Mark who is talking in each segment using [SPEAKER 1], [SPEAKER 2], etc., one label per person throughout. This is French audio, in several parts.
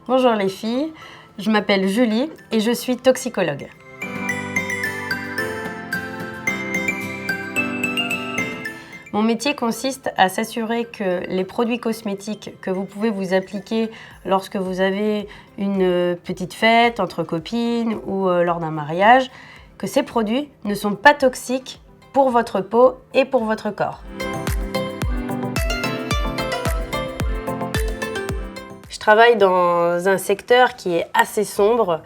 [SPEAKER 1] Bonjour les filles, je m'appelle Julie et je suis toxicologue. Mon métier consiste à s'assurer que les produits cosmétiques que vous pouvez vous appliquer lorsque vous avez une petite fête entre copines ou lors d'un mariage, que ces produits ne sont pas toxiques pour votre peau et pour votre corps. Je travaille dans un secteur qui est assez sombre,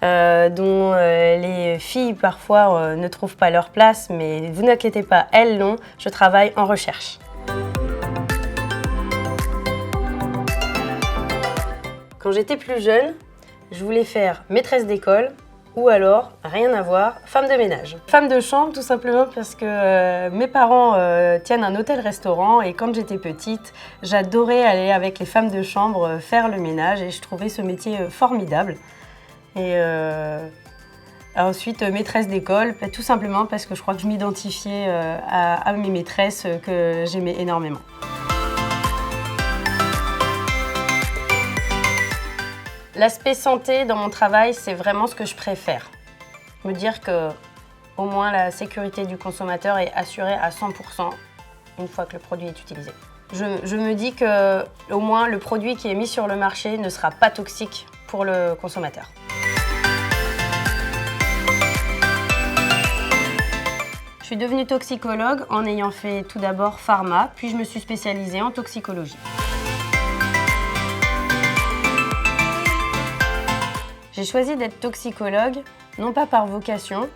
[SPEAKER 1] dont les filles parfois ne trouvent pas leur place, mais vous n'inquiétez pas, elles l'ont, je travaille en recherche. Quand j'étais plus jeune, je voulais faire maîtresse d'école ou alors, rien à voir, femme de ménage. Femme de chambre tout simplement parce que mes parents tiennent un hôtel-restaurant et quand j'étais petite, j'adorais aller avec les femmes de chambre faire le ménage et je trouvais ce métier formidable. Et ensuite, maîtresse d'école, tout simplement parce que je crois que je m'identifiais à mes maîtresses que j'aimais énormément. L'aspect santé dans mon travail, c'est vraiment ce que je préfère. Me dire que au moins la sécurité du consommateur est assurée à 100% une fois que le produit est utilisé. Je me dis que au moins le produit qui est mis sur le marché ne sera pas toxique pour le consommateur. Je suis devenue toxicologue en ayant fait tout d'abord pharma, puis je me suis spécialisée en toxicologie. J'ai choisi d'être toxicologue, non pas par vocation,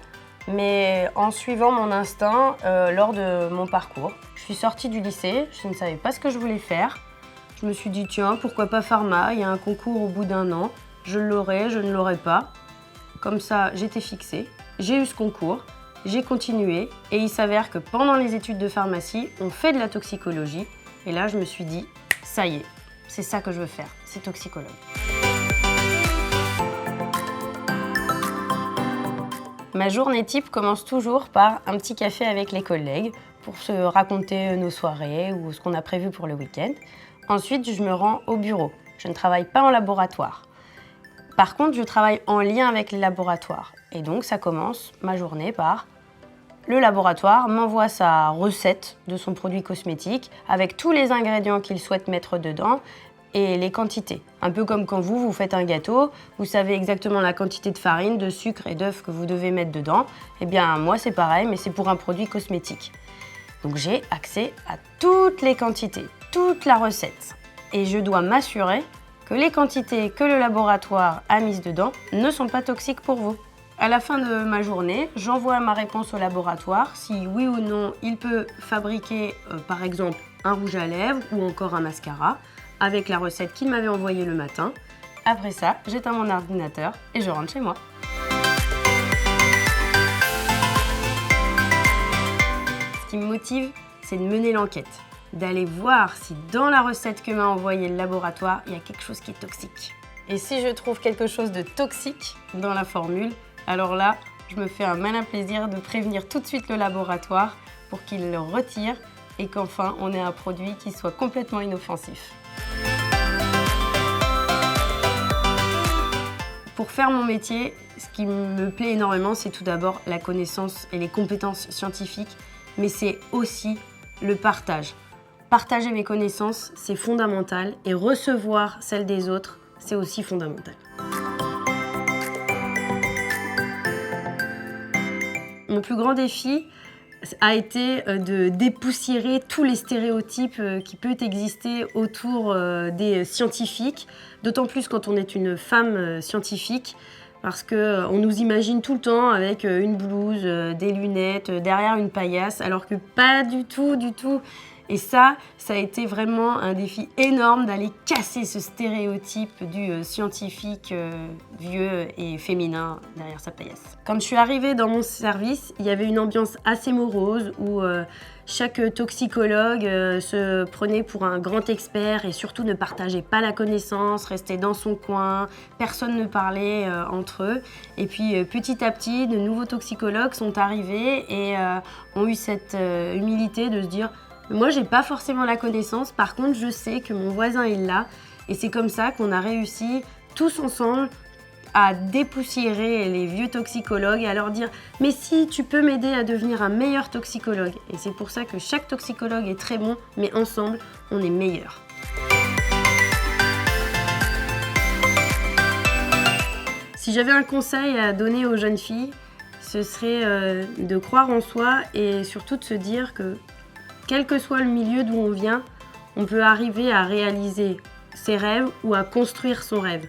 [SPEAKER 1] mais en suivant mon instinct lors de mon parcours. Je suis sortie du lycée, je ne savais pas ce que je voulais faire. Je me suis dit, tiens, pourquoi pas pharma, il y a un concours au bout d'un an, je l'aurai, je ne l'aurai pas. Comme ça, j'étais fixée. J'ai eu ce concours. J'ai continué et il s'avère que pendant les études de pharmacie, on fait de la toxicologie. Et là, je me suis dit, ça y est, c'est ça que je veux faire, c'est toxicologue. Ma journée type commence toujours par un petit café avec les collègues pour se raconter nos soirées ou ce qu'on a prévu pour le week-end. Ensuite, je me rends au bureau. Je ne travaille pas en laboratoire. Par contre, je travaille en lien avec les laboratoires. Et donc, ça commence ma journée par le laboratoire m'envoie sa recette de son produit cosmétique avec tous les ingrédients qu'il souhaite mettre dedans et les quantités. Un peu comme quand vous faites un gâteau, vous savez exactement la quantité de farine, de sucre et d'œufs que vous devez mettre dedans. Eh bien, moi, c'est pareil, mais c'est pour un produit cosmétique. Donc, j'ai accès à toutes les quantités, toute la recette. Et je dois m'assurer que les quantités que le laboratoire a mises dedans ne sont pas toxiques pour vous. À la fin de ma journée, j'envoie ma réponse au laboratoire si oui ou non il peut fabriquer par exemple un rouge à lèvres ou encore un mascara avec la recette qu'il m'avait envoyée le matin. Après ça, j'éteins mon ordinateur et je rentre chez moi. Ce qui me motive, c'est de mener l'enquête, d'aller voir si dans la recette que m'a envoyée le laboratoire, il y a quelque chose qui est toxique. Et si je trouve quelque chose de toxique dans la formule, alors là, je me fais un malin plaisir de prévenir tout de suite le laboratoire pour qu'il le retire et qu'enfin on ait un produit qui soit complètement inoffensif. Pour faire mon métier, ce qui me plaît énormément, c'est tout d'abord la connaissance et les compétences scientifiques, mais c'est aussi le partage. Partager mes connaissances, c'est fondamental et recevoir celles des autres, c'est aussi fondamental. Mon plus grand défi a été de dépoussiérer tous les stéréotypes qui peuvent exister autour des scientifiques, d'autant plus quand on est une femme scientifique, parce qu'on nous imagine tout le temps avec une blouse, des lunettes, derrière une paillasse, alors que pas du tout, du tout. Et ça a été vraiment un défi énorme d'aller casser ce stéréotype du scientifique vieux et féminin derrière sa paillasse. Quand je suis arrivée dans mon service, il y avait une ambiance assez morose où chaque toxicologue se prenait pour un grand expert et surtout ne partageait pas la connaissance, restait dans son coin, personne ne parlait entre eux. Et puis petit à petit, de nouveaux toxicologues sont arrivés et ont eu cette humilité de se dire moi, j'ai pas forcément la connaissance, par contre, je sais que mon voisin, il l'a. Et c'est comme ça qu'on a réussi tous ensemble à dépoussiérer les vieux toxicologues et à leur dire « Mais si, tu peux m'aider à devenir un meilleur toxicologue ». Et c'est pour ça que chaque toxicologue est très bon, mais ensemble, on est meilleurs. Si j'avais un conseil à donner aux jeunes filles, ce serait de croire en soi et surtout de se dire que quel que soit le milieu d'où on vient, on peut arriver à réaliser ses rêves ou à construire son rêve.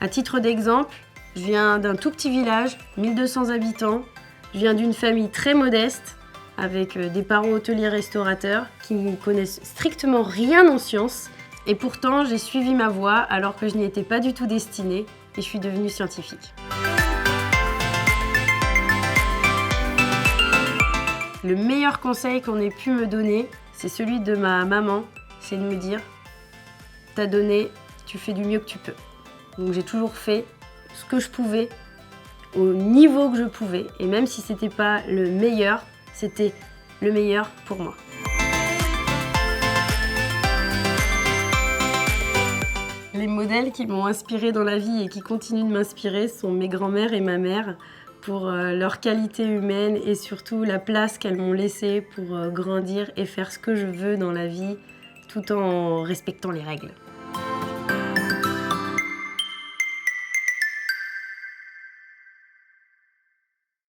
[SPEAKER 1] À titre d'exemple, je viens d'un tout petit village, 1200 habitants. Je viens d'une famille très modeste, avec des parents hôteliers-restaurateurs qui ne connaissent strictement rien en sciences. Et pourtant, j'ai suivi ma voie alors que je n'y étais pas du tout destinée et je suis devenue scientifique. Le meilleur conseil qu'on ait pu me donner, c'est celui de ma maman, c'est de me dire « T'as donné, tu fais du mieux que tu peux ». Donc j'ai toujours fait ce que je pouvais, au niveau que je pouvais, et même si c'était pas le meilleur, c'était le meilleur pour moi. Les modèles qui m'ont inspirée dans la vie et qui continuent de m'inspirer sont mes grands-mères et ma mère, pour leur qualité humaine et surtout la place qu'elles m'ont laissée pour grandir et faire ce que je veux dans la vie, tout en respectant les règles.